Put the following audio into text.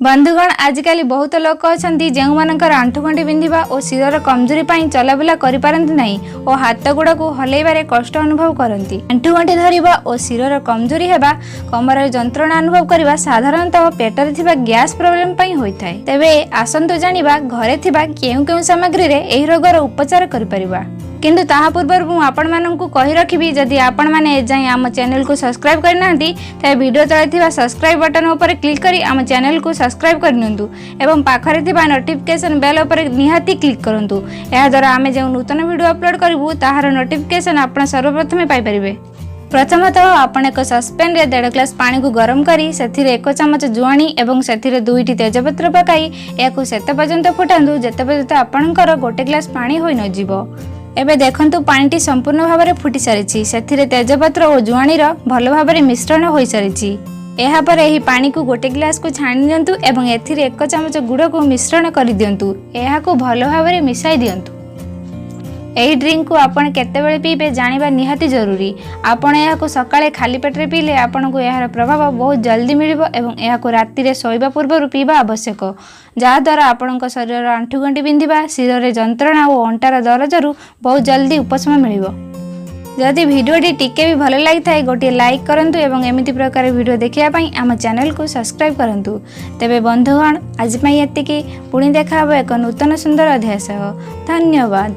बंधुगण आजिकल बहुत लोक अच्छा जो मानकर आंठुगंठी बिंधा और शिर कमजोरी चलाबुला करें और हाथ गुड़ा को हलैबारे कष्ट अनुभव करती। आंठुगंठी धरवा और शिर कमजोरी हेबा कमर जंत्रणा अनुभव करने साधारणतः पेटर थिबा गैस प्रॉब्लम होता है। तेबे आसंतु जानिबा घरे थिबा केउ केउ सामग्री रे एही रोगर उपचार करि परिबा। किंतु ताहा पूर्व मु आपण माननकु कहि रखिबी जदि आपण माने एजाई आम चैनल को सब्सक्राइब करनांती ते वीडियो तळे थिबा सब्सक्राइब बटन ऊपर क्लिक करी आम चैनल को सब्सक्राइब करनियंतु एवं पाखरे थिबा नोटिफिकेशन बेल ऊपर निहाती क्लिक करंतु। एहा द्वारा आमे जे नूतन वीडियो अपलोड करिवु ताहार नोटिफिकेशन आपण सर्वप्रथमे पाई परिबे। प्रथमतः आपण एक सस्पेन रे 1.5 ग्लास पानी को गरम करी सेथिरे 1 चमच जुआणी एवं सेथिरे 2टी तेजपत्र पकाई याकू सेते पर्यंत फुटांतु जेते पर्यंत आपणकर 1 ग्लास पानी होई न जीवो। एबे देखंतु पानीटी संपूर्ण भाव में फुटी सारी सेथिरे तेजपत्र और जुआणीर भल भाव में मिश्रण हो सारी। एहा पर एही पानी को 1 ग्लास को छाणी दियंतु एवं एथिरे 1 चमच गुड़ को मिश्रण कर दियंतु। एहा को भल भाव में मिसाई दियंतु। एही ड्रिंक को आपण केतेबेले पीबे जानिबा निहाती जरूरी। आपण एहा को सकाळे खाली पेटरे पीले आपण को एहार प्रभाव बहुत जल्दी मिलिबो एवं एहा को राति रे सोइबा पूर्व पीबा आवश्यक, जहा द्वारा आपण शरीर आंठुगंठी बिंधिबा शिर रे जंत्रणा और अंटार दरजरू बहुत जल्दी उपशम मिलिबो। जदि भिडियोटी टिके भी भल लगी थाए गोटे लाइक करंतु एवं एमिति प्रकार वीडियो देखिया पई आम चैनल को सब्सक्राइब करंतु। तेबे बंधुगण आज पई एतिकी, पुणी देखा हबो एक नूतन सुंदर अध्याय सह। धन्यवाद।